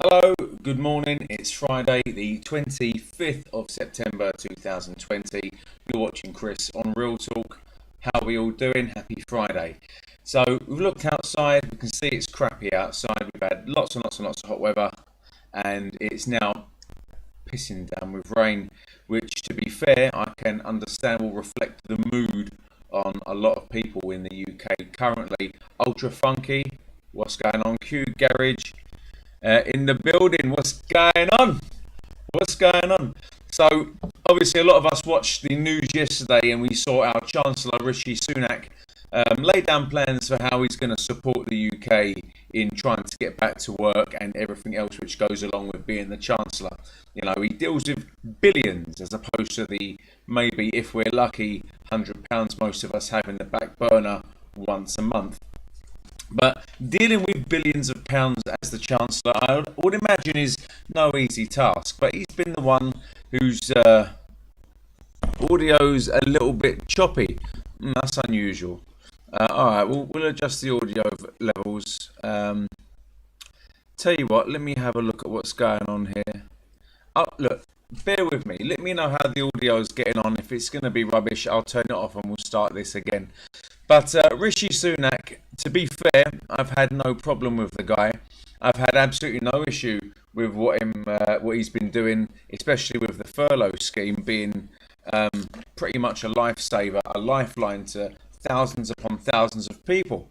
Hello, good morning. It's Friday, the 25th of September 2020. You're watching Chris on Real Talk. How are we all doing? Happy Friday. So, we've looked outside, we can see it's crappy outside. We've had lots and lots and lots of hot weather, and it's now pissing down with rain, which, to be fair, I can understand will reflect the mood on a lot of people in the UK currently. Ultra funky, what's going on? Q Garage. In the building, what's going on? What's going on? So, obviously, a lot of us watched the news yesterday and we saw our Chancellor, Rishi Sunak, lay down plans for how he's going to support the UK in trying to get back to work and everything else which goes along with being the Chancellor. You know, he deals with billions as opposed to the maybe, if we're lucky, £100 most of us have in the back burner once a month. But dealing with billions of pounds as the Chancellor, I would imagine, is no easy task. But he's been the one whose audio's a little bit choppy. That's unusual. Alright, we'll adjust the audio levels. Tell you what, let me have a look at what's going on here. Oh, look, bear with me. Let me know how the audio is getting on. If it's going to be rubbish, I'll turn it off and we'll start this again. But Rishi Sunak, to be fair, I've had no problem with the guy. I've had absolutely no issue with what he's been doing, especially with the furlough scheme being pretty much a lifesaver, a lifeline to thousands upon thousands of people.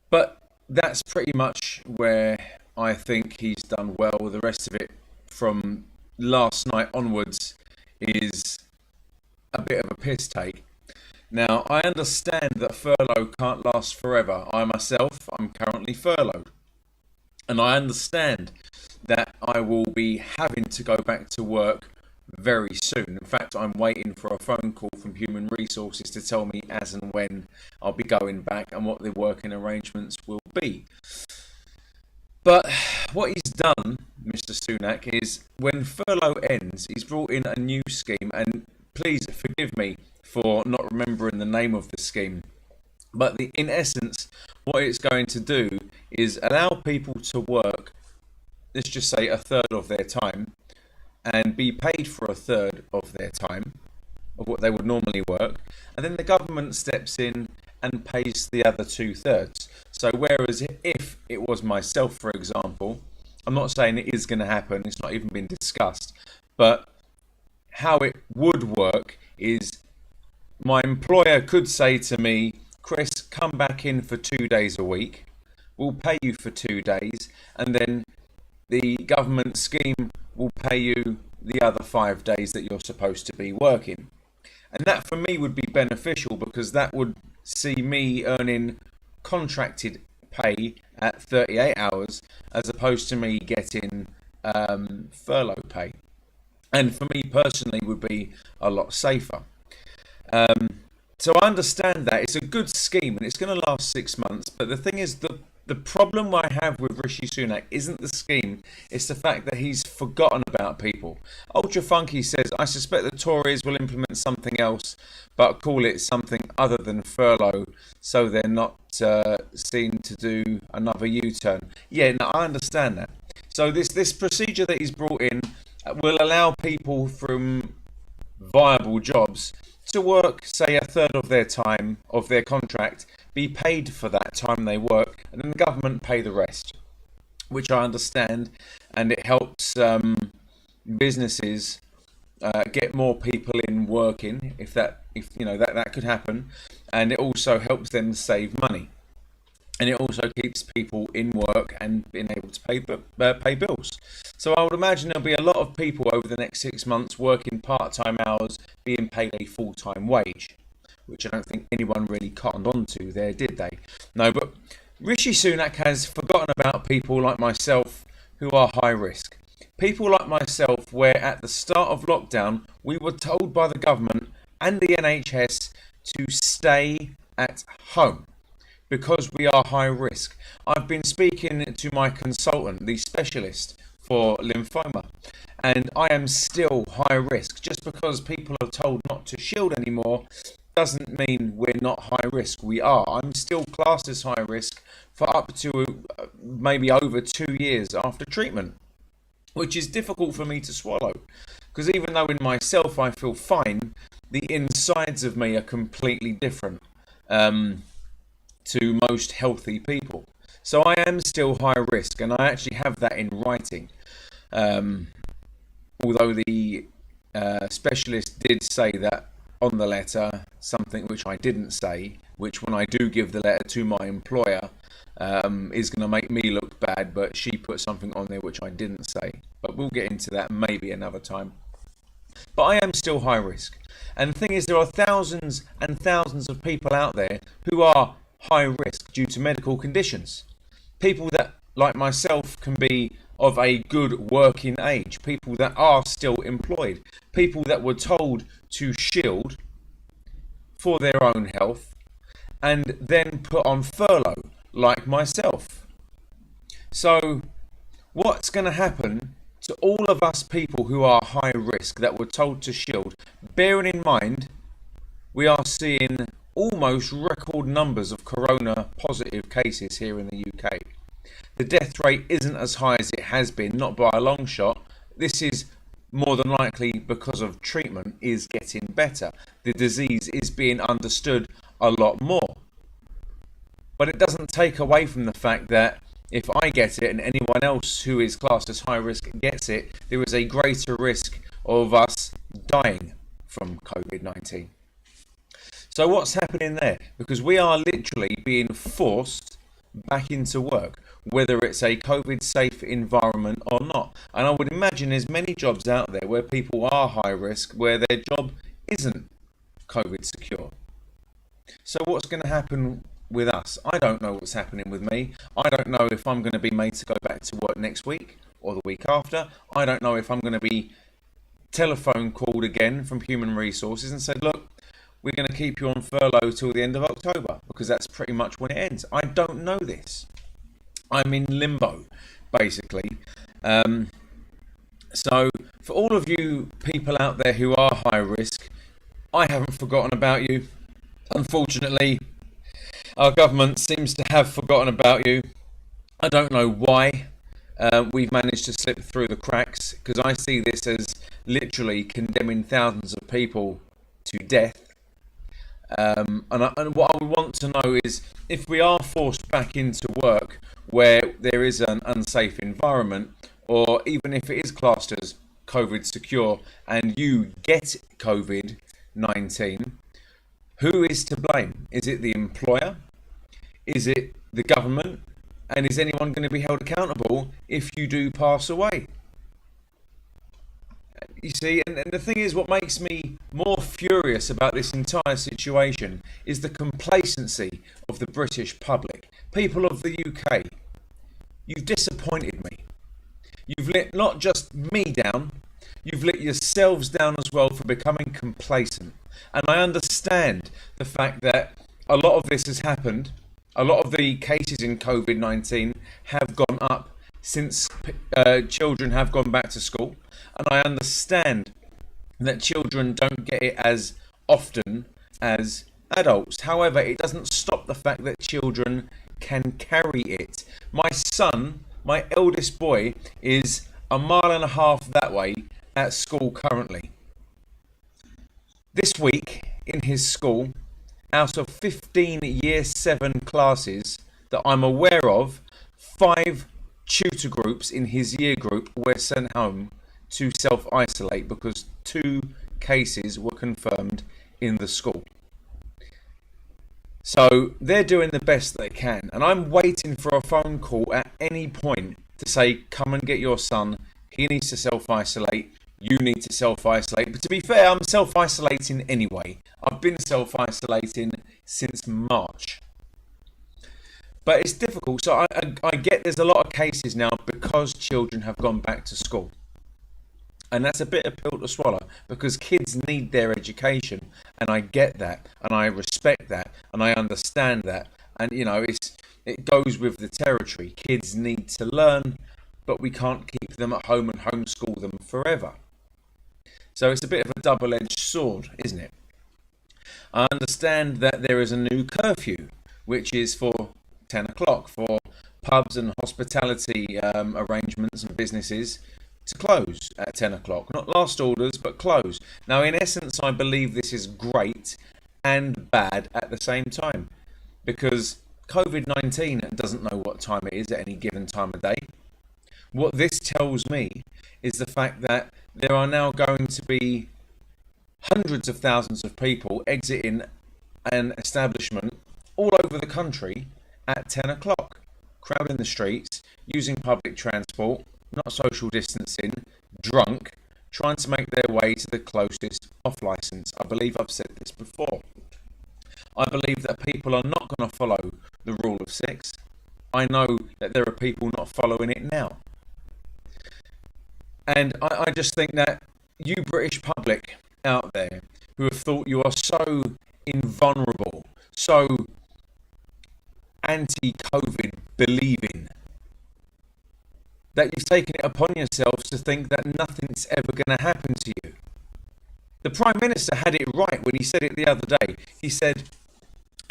But that's pretty much where I think he's done well. The rest of it from last night onwards is a bit of a piss take. Now, I understand that furlough can't last forever. I'm currently furloughed. And I understand that I will be having to go back to work very soon. In fact, I'm waiting for a phone call from Human Resources to tell me as and when I'll be going back and what the working arrangements will be. But what he's done, Mr. Sunak, is when furlough ends, he's brought in a new scheme, and please forgive me for not remembering the name of the scheme. But in essence, what it's going to do is allow people to work, let's just say a third of their time, and be paid for a third of their time, of what they would normally work. And then the government steps in and pays the other 2/3. So whereas if it was myself, for example, I'm not saying it is going to happen, it's not even been discussed, but how it would work is my employer could say to me, Chris, come back in for 2 days a week. We'll pay you for 2 days. And then the government scheme will pay you the other 5 days that you're supposed to be working. And that for me would be beneficial because that would see me earning contracted pay at 38 hours as opposed to me getting furlough pay. And for me personally would be a lot safer. So I understand that it's a good scheme and it's going to last 6 months. But the thing is, the problem I have with Rishi Sunak isn't the scheme, it's the fact that he's forgotten about people. Ultra Funky says, I suspect the Tories will implement something else, but call it something other than furlough, so they're not seen to do another U-turn. Yeah, no, I understand that. So this procedure that he's brought in will allow people from viable jobs to work, say, a third of their time, of their contract, be paid for that time they work, and then the government pay the rest, which I understand, and it helps businesses get more people in working, if that could happen, and it also helps them save money, and it also keeps people in work and being able to pay bills. So I would imagine there'll be a lot of people over the next 6 months working part-time hours, being paid a full-time wage, which I don't think anyone really cottoned on to there, did they? No, but Rishi Sunak has forgotten about people like myself who are high risk. People like myself where at the start of lockdown, we were told by the government and the NHS to stay at home because we are high risk. I've been speaking to my consultant, the specialist for lymphoma, and I am still high risk. Just because people are told not to shield anymore doesn't mean we're not high risk. We are. I'm still classed as high risk for up to maybe over 2 years after treatment, which is difficult for me to swallow. Because even though in myself I feel fine, the insides of me are completely different to most healthy people. So I am still high risk, and I actually have that in writing. Although the specialist did say that on the letter, something which I didn't say, which when I do give the letter to my employer is going to make me look bad, but she put something on there which I didn't say. But we'll get into that maybe another time. But I am still high risk. And the thing is, there are thousands and thousands of people out there who are high risk due to medical conditions. People that, like myself, can be of a good working age. People that are still employed. People that were told to shield for their own health and then put on furlough, like myself. So, what's going to happen to all of us people who are high risk that were told to shield, bearing in mind we are seeing almost record numbers of corona positive cases here in the UK. The death rate isn't as high as it has been, not by a long shot. This is more than likely because of treatment is getting better. The disease is being understood a lot more. But it doesn't take away from the fact that if I get it and anyone else who is classed as high risk gets it, there is a greater risk of us dying from COVID-19. So what's happening there? Because we are literally being forced back into work, whether it's a COVID safe environment or not. And I would imagine there's many jobs out there where people are high risk, where their job isn't COVID secure. So what's going to happen with us? I don't know what's happening with me. I don't know if I'm going to be made to go back to work next week or the week after. I don't know if I'm going to be telephone called again from Human Resources and said, look, we're going to keep you on furlough till the end of October, because that's pretty much when it ends. I don't know this. I'm in limbo, basically. So for all of you people out there who are high risk, I haven't forgotten about you. Unfortunately, our government seems to have forgotten about you. I don't know why we've managed to slip through the cracks, because I see this as literally condemning thousands of people to death. And what I would want to know is, if we are forced back into work where there is an unsafe environment, or even if it is classed as COVID secure and you get COVID-19, who is to blame? Is it the employer? Is it the government? And is anyone going to be held accountable if you do pass away? You see, and the thing is, what makes me more furious about this entire situation is the complacency of the British public. People of the UK, you've disappointed me. You've let not just me down, you've let yourselves down as well for becoming complacent. And I understand the fact that a lot of this has happened. A lot of the cases in COVID-19 have gone up since children have gone back to school. And I understand that children don't get it as often as adults. However, it doesn't stop the fact that children can carry it. My son, my eldest boy, is 1.5 miles that way at school currently. This week in his school, out of 15 Year 7 classes that I'm aware of, 5 tutor groups in his year group were sent home to self-isolate because 2 cases were confirmed in the school. So they're doing the best they can, and I'm waiting for a phone call at any point to say, come and get your son, he needs to self-isolate, you need to self-isolate. But to be fair, I'm self-isolating anyway. I've been self-isolating since March. But it's difficult. So I get there's a lot of cases now because children have gone back to school. And that's a bitter pill to swallow, because kids need their education. And I get that. And I respect that. And I understand that. And, you know, it goes with the territory. Kids need to learn, but we can't keep them at home and homeschool them forever. So it's a bit of a double-edged sword, isn't it? I understand that there is a new curfew, which is for 10 o'clock for pubs and hospitality arrangements and businesses to close at 10 o'clock. Not last orders, but close. Now, in essence, I believe this is great and bad at the same time, because COVID-19 doesn't know what time it is at any given time of day. What this tells me is the fact that there are now going to be hundreds of thousands of people exiting an establishment all over the country at 10 o'clock, crowding the streets, using public transport, not social distancing, drunk, trying to make their way to the closest off license. I believe I've said this before. I believe that people are not going to follow the rule of six. I know that there are people not following it now. And I just think that you British public out there who have thought you are so invulnerable, so anti-COVID believing, that you've taken it upon yourselves to think that nothing's ever going to happen to you. The Prime Minister had it right when he said it the other day. He said,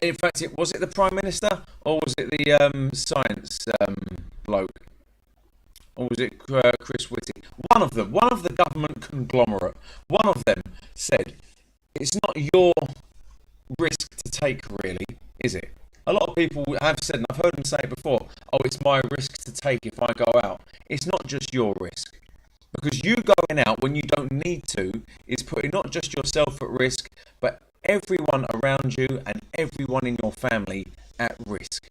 in fact, was it the Prime Minister or was it the science bloke? Or was it Chris Whitty? One of them, one of the government conglomerate, one of them said, it's not your risk to take, really, is it? A lot of people have said, and I've heard them say it before, oh, it's my risk to take if I go out. It's not just your risk. Because you going out when you don't need to is putting not just yourself at risk, but everyone around you and everyone in your family at risk.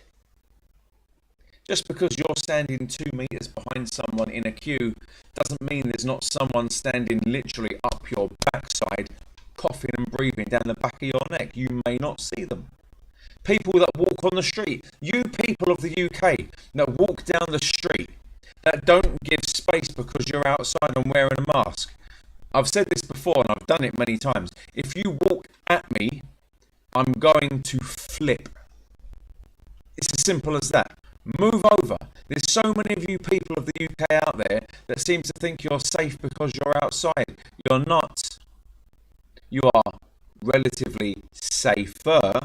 Just because you're standing 2 meters behind someone in a queue doesn't mean there's not someone standing literally up your backside, coughing and breathing down the back of your neck. You may not see them. People that walk on the street, you people of the UK that walk down the street, that don't give space because you're outside and wearing a mask. I've said this before and I've done it many times. If you walk at me, I'm going to flip. It's as simple as that. Move over. There's so many of you people of the UK out there that seem to think you're safe because you're outside. You're not. You are relatively safer.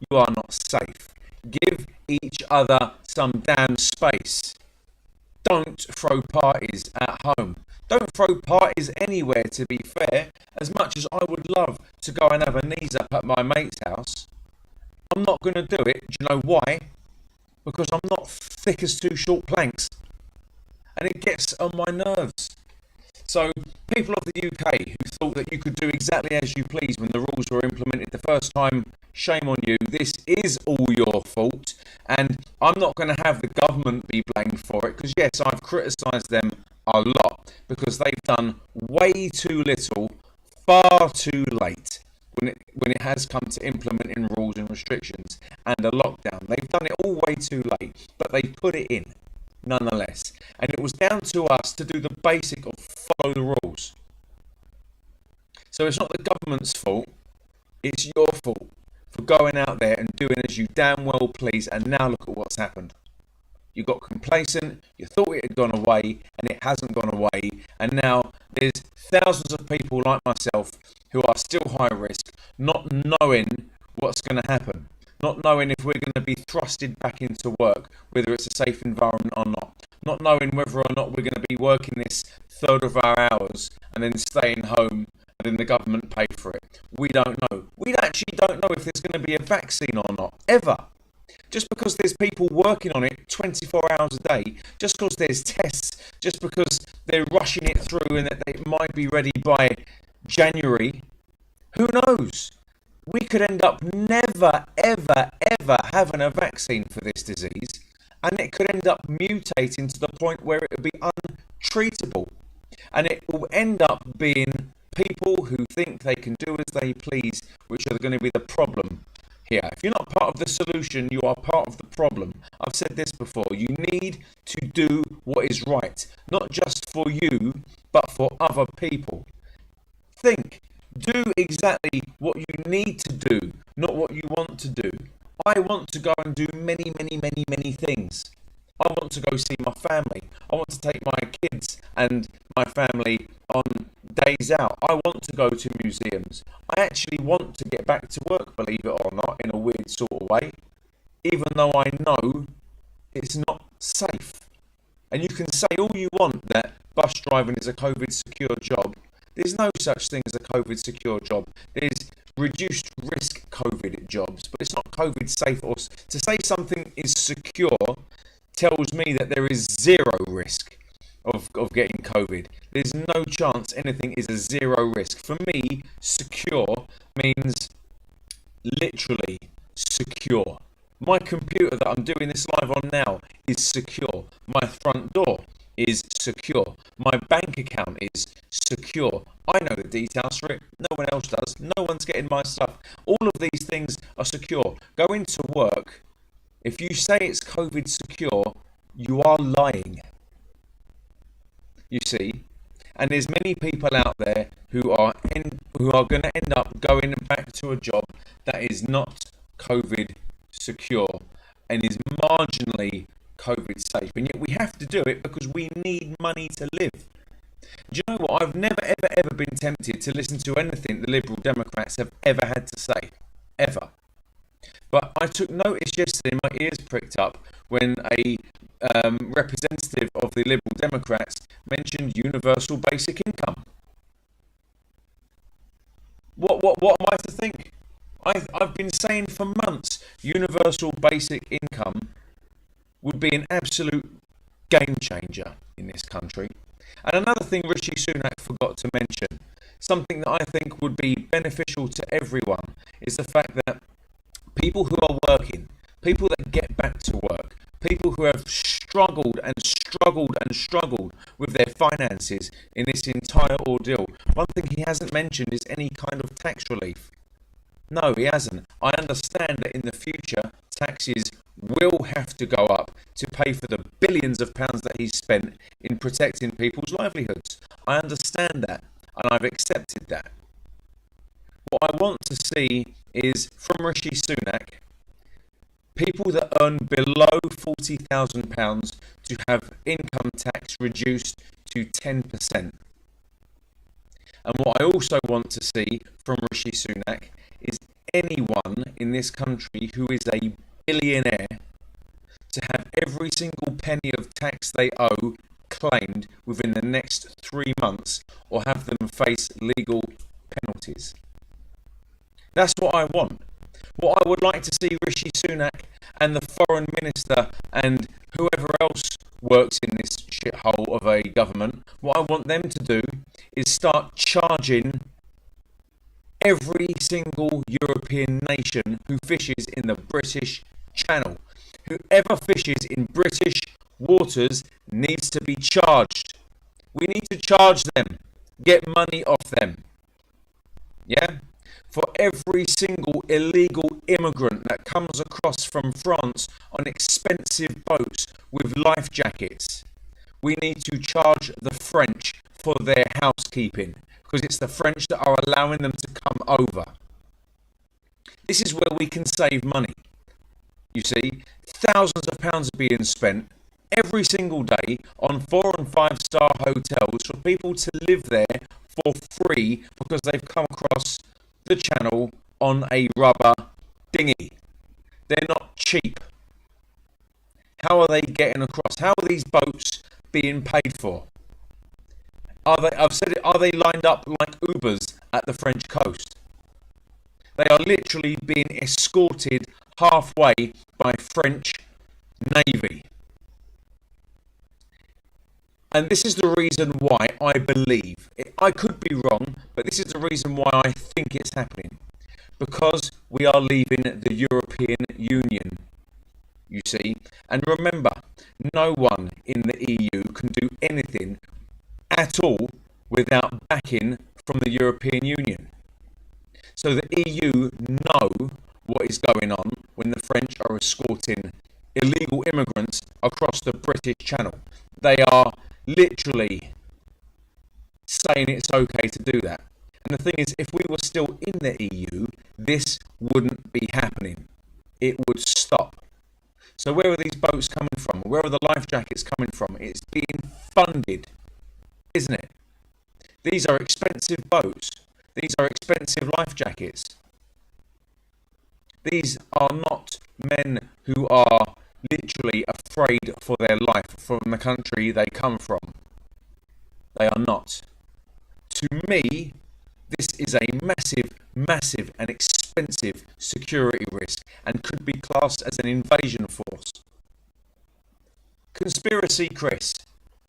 You are not safe. Give each other some damn space. Don't throw parties at home. Don't throw parties anywhere, to be fair. As much as I would love to go and have a knees up at my mate's house, I'm not going to do it. Do you know why? Because I'm not thick as two short planks. And it gets on my nerves. So, people of the UK who thought that you could do exactly as you please when the rules were implemented the first time, shame on you. This is all your fault. And I'm not going to have the government be blamed for it, because yes, I've criticised them a lot because they've done way too little, far too late when it has come to implementing rules and restrictions and a lockdown. They've done it all way too late, but they put it in nonetheless. And it was down to us to do the basic of follow the rules. So it's not the government's fault, it's your fault for going out there and doing as you damn well please, and now look at what's happened. You got complacent, you thought it had gone away, and it hasn't gone away, and now there's thousands of people like myself who are still high risk, not knowing what's going to happen, not knowing if we're going to be thrusted back into work, whether it's a safe environment or not knowing whether or not we're going to be working this third of our hours and then staying home and then the government pay for it. We don't know. We actually don't know if there's going to be a vaccine or not, ever. Just because there's people working on it 24 hours a day, just because there's tests, just because they're rushing it through and that they might be ready by January, who knows? We could end up never, ever, ever having a vaccine for this disease, and it could end up mutating to the point where it would be untreatable. And it will end up being people who think they can do as they please, which are going to be the problem here. If you're not part of the solution, you are part of the problem. I've said this before. You need to do what is right, not just for you, but for other people. Think. Do exactly what you need to do, not what you want to do. I want to go and do many, many, many, many things. I want to go see my family. I want to take my kids and my family on days out. I want to go to museums. I actually want to get back to work, believe it or not, in a weird sort of way, even though I know it's not safe. And you can say all you want that bus driving is a COVID secure job. There's no such thing as a COVID secure job. There's reduced risk COVID jobs, but it's not COVID safe. Or to say something is secure tells me that there is zero risk of getting COVID. There's no chance anything is a zero risk. For me, secure means literally secure. My computer that I'm doing this live on now is secure. My front door is secure. My bank account is secure. I know the details for it. No one else does. No one's getting my stuff. All of these things are secure. Going to work, if you say it's COVID secure, you are lying. You see? And there's many people out there who are going to end up going back to a job that is not COVID secure and is marginally COVID safe, and yet we have to do it because we need money to live. Do you know what? I've never ever been tempted to listen to anything the Liberal Democrats have ever had to say, ever. But I took notice yesterday, my ears pricked up when a representative of the Liberal Democrats mentioned universal basic income. What am I to think? I've been saying for months, universal basic income would be an absolute game changer in this country. And another thing Rishi Sunak forgot to mention, something that I think would be beneficial to everyone, is the fact that people who are working, people that get back to work, people who have struggled with their finances in this entire ordeal, one thing he hasn't mentioned is any kind of tax relief. No, he hasn't. I understand that in the future, taxes will have to go up to pay for the billions of pounds that he's spent in protecting people's livelihoods. I understand that, and I've accepted that. What I want to see is, from Rishi Sunak, people that earn below £40,000 to have income tax reduced to 10%. And what I also want to see from Rishi Sunak is anyone in this country who is a billionaire to have every single penny of tax they owe claimed within the next 3 months, or have them face legal penalties. That's what I want. What I would like to see Rishi Sunak and the foreign minister and whoever else works in this shithole of a government, what I want them to do is start charging every single European nation who fishes in the British Channel. Whoever fishes in British waters needs to be charged. We need to charge them, get money off them. Yeah? For every single illegal immigrant that comes across from France on expensive boats with life jackets, we need to charge the French for their housekeeping, because it's the French that are allowing them to come over. This is where we can save money. You see, thousands of pounds are being spent every single day on 4- and 5-star hotels for people to live there for free because they've come across the channel on a rubber dinghy. They're not cheap. How are they getting across? How are these boats being paid for? Are they lined up like Ubers at the French coast? They are literally being escorted halfway by French Navy. And this is the reason why I believe, I could be wrong, but this is the reason why I think it's happening. Because we are leaving the European Union, you see. And remember, no one in the EU can do anything at all without backing from the European Union. So the EU know what is going on when the French are escorting illegal immigrants across the British Channel. They are literally saying it's okay to do that. And the thing is, if we were still in the EU, this wouldn't be happening. It would stop. So where are these boats coming from? Where are the life jackets coming from? It's being funded, isn't it? These are expensive boats. These are expensive life jackets. These are not men who are literally afraid for their life from the country they come from. They are not. To me, this is a massive, massive and expensive security risk and could be classed as an invasion force. Conspiracy Chris.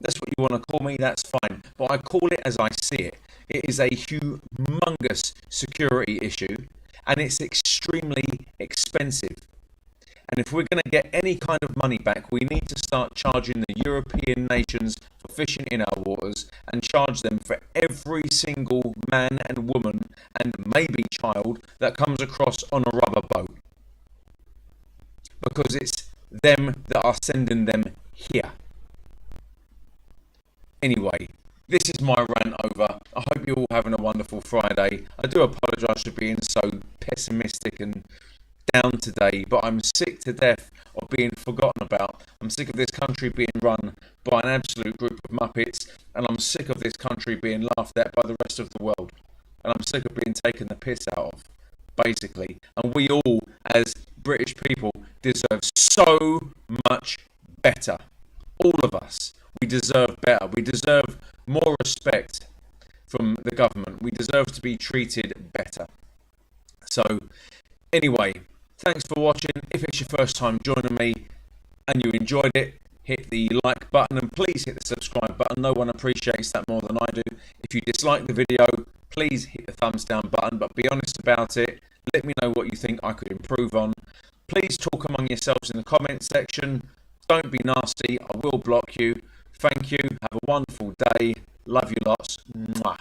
That's what you want to call me, that's fine. But I call it as I see it. It is a humongous security issue and it's extremely expensive. And if we're going to get any kind of money back, we need to start charging the European nations for fishing in our waters and charge them for every single man and woman and maybe child that comes across on a rubber boat. Because it's them that are sending them here. Anyway, this is my rant over. I hope you're all having a wonderful Friday. I do apologise for being so pessimistic and down today, but I'm sick to death of being forgotten about. I'm sick of this country being run by an absolute group of muppets, and I'm sick of this country being laughed at by the rest of the world. And I'm sick of being taken the piss out of, basically. And we all, as British people, deserve so much better. All of us. We deserve better. We deserve more respect from the government. We deserve to be treated better. So, anyway, thanks for watching. If it's your first time joining me and you enjoyed it, hit the like button and please hit the subscribe button. No one appreciates that more than I do. If you dislike the video, please hit the thumbs down button, but be honest about it. Let me know what you think I could improve on. Please talk among yourselves in the comment section. Don't be nasty. I will block you. Thank you. Have a wonderful day. Love you lots. Mwah.